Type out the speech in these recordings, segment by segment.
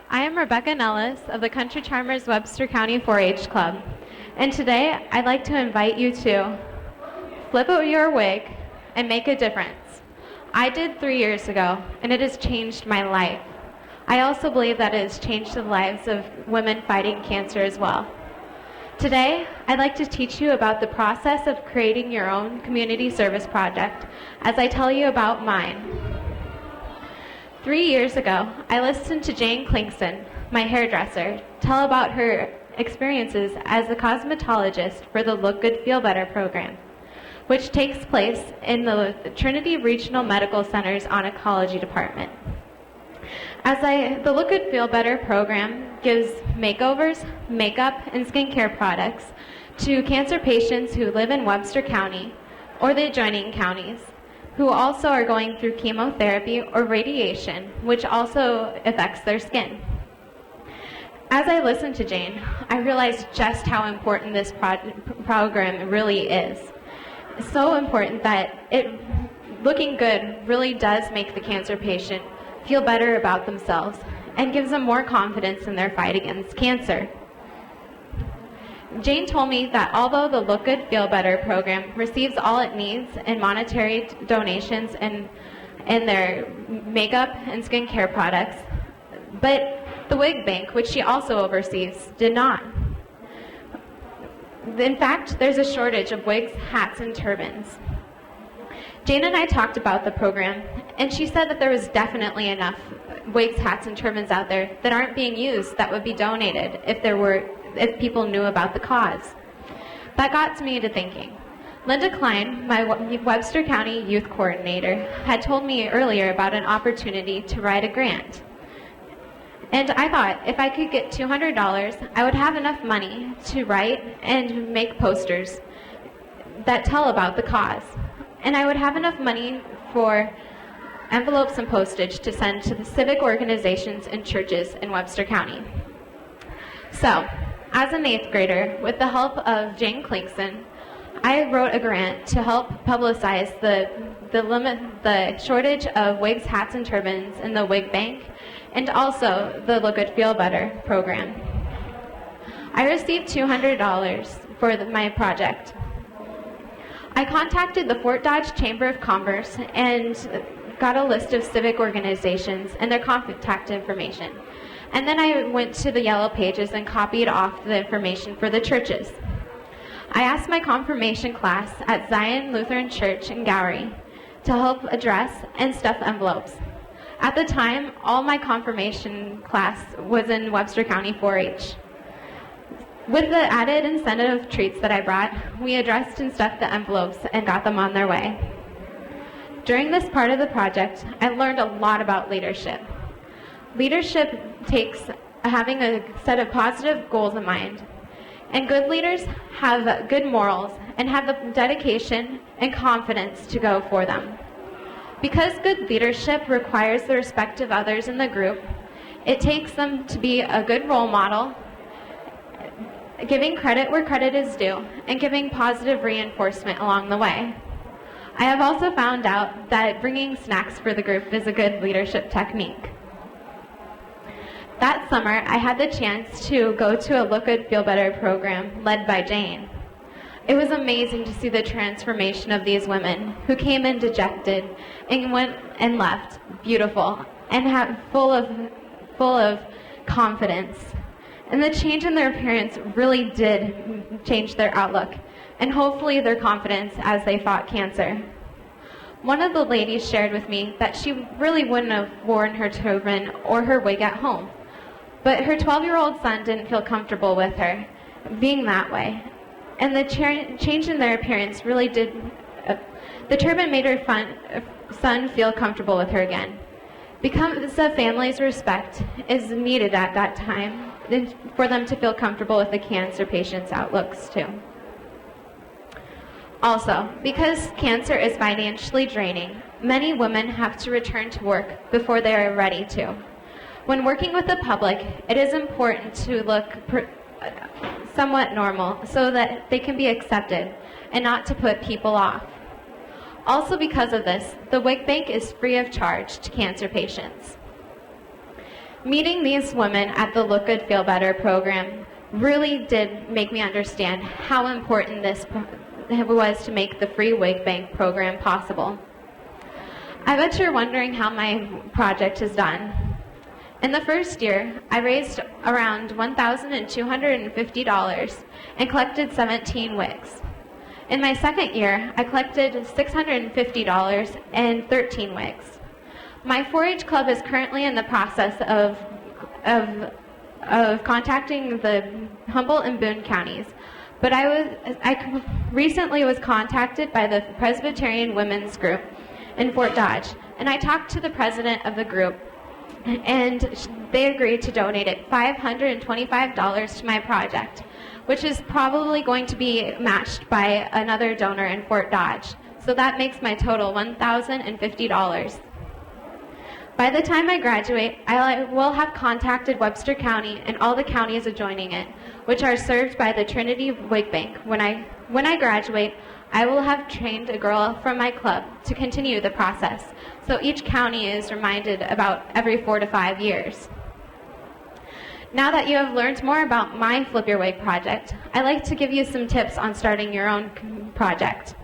I am Rebecca Nellis of the Country Charmers Webster County 4-H Club, and today I'd like to invite you to flip out your wig and make a difference. I did 3 years ago, and it has changed my life. I also believe that it has changed the lives of women fighting cancer as well. Today, I'd like to teach you about the process of creating your own community service project as I tell you about mine. 3 years ago, I listened to Jane Klinkson, my hairdresser, tell about her experiences as a cosmetologist for the Look Good, Feel Better program, which takes place in the Trinity Regional Medical Center's oncology department. The Look Good, Feel Better program gives makeovers, makeup, and skincare products to cancer patients who live in Webster County or the adjoining counties, who also are going through chemotherapy or radiation, which also affects their skin. As I listened to Jane, I realized just how important this program really is. It's so important that looking good really does make the cancer patient feel better about themselves and gives them more confidence in their fight against cancer. Jane told me that although the Look Good, Feel Better program receives all it needs in monetary donations and in their makeup and skincare products, but the wig bank, which she also oversees, did not. In fact, there's a shortage of wigs, hats, and turbans. Jane and I talked about the program, and she said that there was definitely enough wigs, hats, and turbans out there that aren't being used that would be donated if people knew about the cause. That got me to thinking. Linda Klein, my Webster County Youth Coordinator, had told me earlier about an opportunity to write a grant. And I thought if I could get $200, I would have enough money to write and make posters that tell about the cause. And I would have enough money for envelopes and postage to send to the civic organizations and churches in Webster County. So, as an 8th grader, with the help of Jane Klinkson, I wrote a grant to help publicize the shortage of wigs, hats, and turbans in the wig bank, and also the Look Good, Feel Better program. I received $200 for my project. I contacted the Fort Dodge Chamber of Commerce and got a list of civic organizations and their contact information. And then I went to the yellow pages and copied off the information for the churches. I asked my confirmation class at Zion Lutheran Church in Gowrie to help address and stuff envelopes. At the time, all my confirmation class was in Webster County 4-H. With the added incentive treats that I brought, we addressed and stuffed the envelopes and got them on their way. During this part of the project, I learned a lot about leadership. Leadership takes having a set of positive goals in mind. And good leaders have good morals and have the dedication and confidence to go for them. Because good leadership requires the respect of others in the group, it takes them to be a good role model, giving credit where credit is due, and giving positive reinforcement along the way. I have also found out that bringing snacks for the group is a good leadership technique. That summer, I had the chance to go to a Look Good, Feel Better program led by Jane. It was amazing to see the transformation of these women who came in dejected and went and left beautiful and full of confidence. And the change in their appearance really did change their outlook and hopefully their confidence as they fought cancer. One of the ladies shared with me that she really wouldn't have worn her turban or her wig at home, but her 12-year-old son didn't feel comfortable with her being that way. And the change in their appearance really did, the turban made her son feel comfortable with her again. Because the family's respect is needed at that time for them to feel comfortable with the cancer patient's outlooks too. Also, because cancer is financially draining, many women have to return to work before they are ready to. When working with the public, it is important to look somewhat normal so that they can be accepted and not to put people off. Also because of this, the wig bank is free of charge to cancer patients. Meeting these women at the Look Good, Feel Better program really did make me understand how important this was to make the free wig bank program possible. I bet you're wondering how my project is done. In the first year, I raised around $1,250 and collected 17 wigs. In my second year, I collected $650 and 13 wigs. My 4-H club is currently in the process of contacting the Humboldt and Boone counties, but I recently was contacted by the Presbyterian Women's Group in Fort Dodge, and I talked to the president of the group, and they agreed to donate $525 to my project, which is probably going to be matched by another donor in Fort Dodge. So that makes my total $1,050. By the time I graduate, I will have contacted Webster County and all the counties adjoining it, which are served by the Trinity Wig Bank. When I graduate, I will have trained a girl from my club to continue the process, so each county is reminded about every 4 to 5 years. Now that you have learned more about my Flip Your Wig project, I'd like to give you some tips on starting your own project.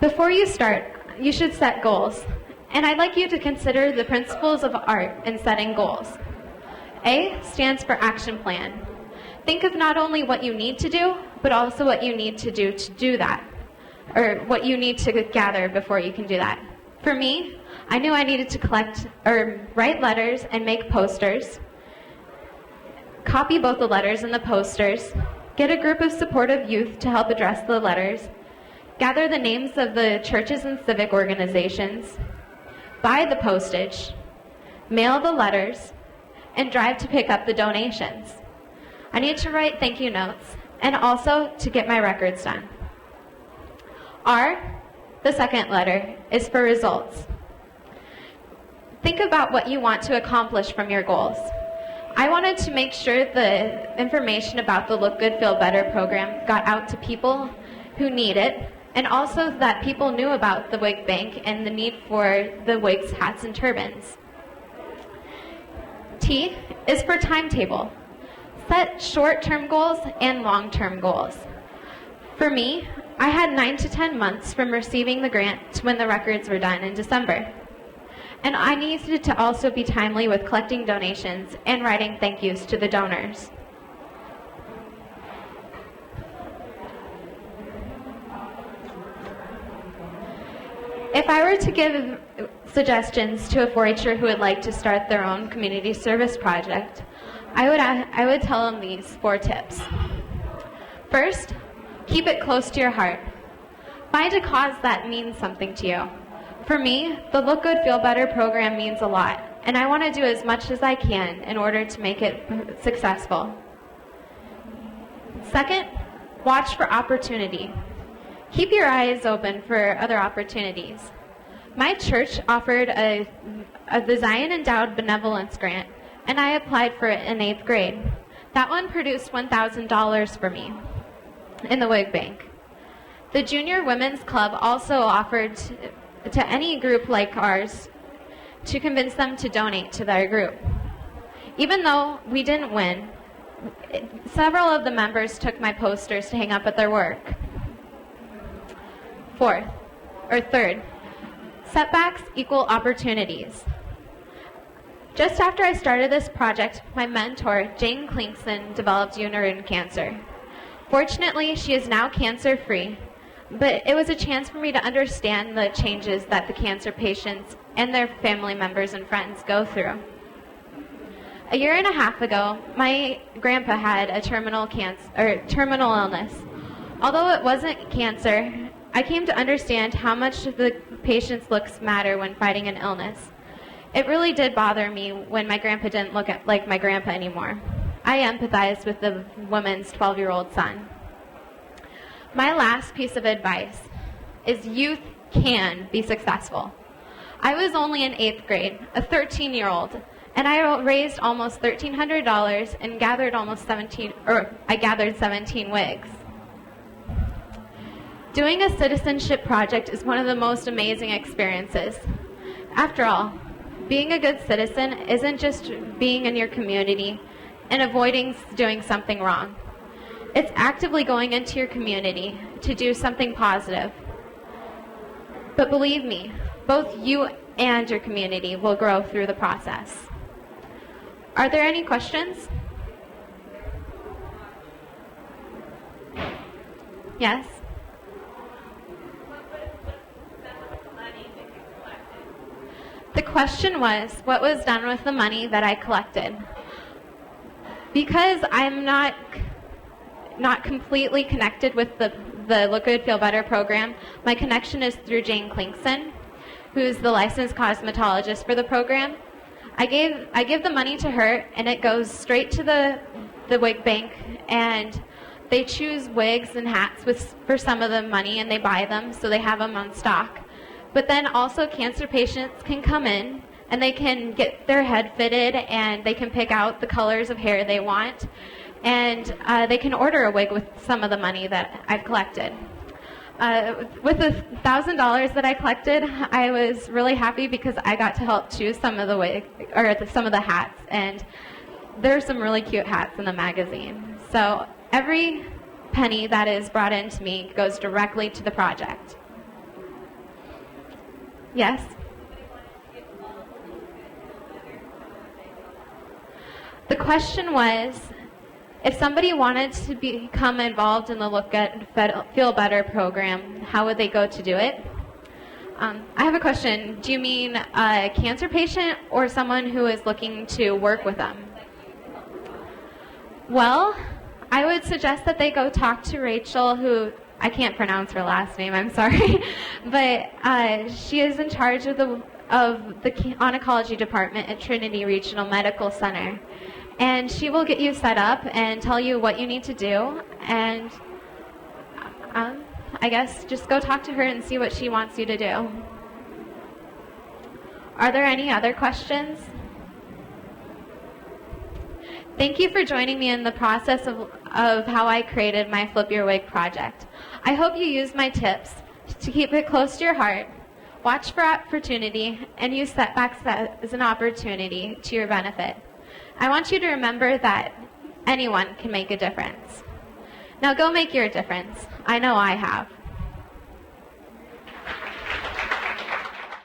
Before you start, you should set goals, and I'd like you to consider the principles of art in setting goals. A stands for action plan. Think of not only what you need to do, but also what you need to do that, or what you need to gather before you can do that. For me, I knew I needed to write letters and make posters, copy both the letters and the posters, get a group of supportive youth to help address the letters, gather the names of the churches and civic organizations, buy the postage, mail the letters, and drive to pick up the donations. I need to write thank you notes, and also to get my records done. R, the second letter, is for results. Think about what you want to accomplish from your goals. I wanted to make sure the information about the Look Good, Feel Better program got out to people who need it, and also that people knew about the wig bank and the need for the wigs, hats, and turbans. T is for timetable. Set short-term goals and long-term goals. For me, I had 9 to 10 months from receiving the grant to when the records were done in December. And I needed to also be timely with collecting donations and writing thank yous to the donors. If I were to give suggestions to a 4-H'er who would like to start their own community service project, I would tell them these 4 tips. First, keep it close to your heart. Find a cause that means something to you. For me, the Look Good, Feel Better program means a lot, and I want to do as much as I can in order to make it successful. Second, watch for opportunity. Keep your eyes open for other opportunities. My church offered a Zion Endowed Benevolence Grant, and I applied for it in 8th grade. That one produced $1,000 for me in the wig bank. The Junior Women's Club also offered to any group like ours to convince them to donate to their group. Even though we didn't win, several of the members took my posters to hang up at their work. Third, setbacks equal opportunities. Just after I started this project, my mentor, Jane Klinkson, developed uterine cancer. Fortunately, she is now cancer-free, but it was a chance for me to understand the changes that the cancer patients and their family members and friends go through. A year and a half ago, my grandpa had a terminal illness. Although it wasn't cancer, I came to understand how much the patient's looks matter when fighting an illness. It really did bother me when my grandpa didn't look like my grandpa anymore. I empathized with the woman's 12-year-old son. My last piece of advice is youth can be successful. I was only in 8th grade, a 13-year-old, and I raised almost $1,300 and gathered 17 wigs. Doing a citizenship project is one of the most amazing experiences. After all, being a good citizen isn't just being in your community and avoiding doing something wrong. It's actively going into your community to do something positive. But believe me, both you and your community will grow through the process. Are there any questions? Yes? The question was, what was done with the money that I collected? Because I'm not completely connected with the Look Good, Feel Better program, my connection is through Jane Klinkson, who's the licensed cosmetologist for the program. I give the money to her, and it goes straight to the wig bank, and they choose wigs and hats for some of the money, and they buy them, so they have them on stock. But then also cancer patients can come in, and they can get their head fitted, and they can pick out the colors of hair they want, and they can order a wig with some of the money that I've collected. With the $1,000 that I collected, I was really happy because I got to help choose some of some of the hats, and there's some really cute hats in the magazine. So every penny that is brought in to me goes directly to the project. Yes? The question was, if somebody wanted to become involved in the Look Good, Feel Better program, how would they go to do it? I have a question. Do you mean a cancer patient or someone who is looking to work with them? Well, I would suggest that they go talk to Rachel, who I can't pronounce her last name, I'm sorry, but she is in charge of the oncology department at Trinity Regional Medical Center. And she will get you set up and tell you what you need to do, and I guess just go talk to her and see what she wants you to do. Are there any other questions? Thank you for joining me in the process of how I created my Flip Your Wig project. I hope you use my tips to keep it close to your heart, watch for opportunity, and use setbacks as an opportunity to your benefit. I want you to remember that anyone can make a difference. Now go make your difference. I know I have.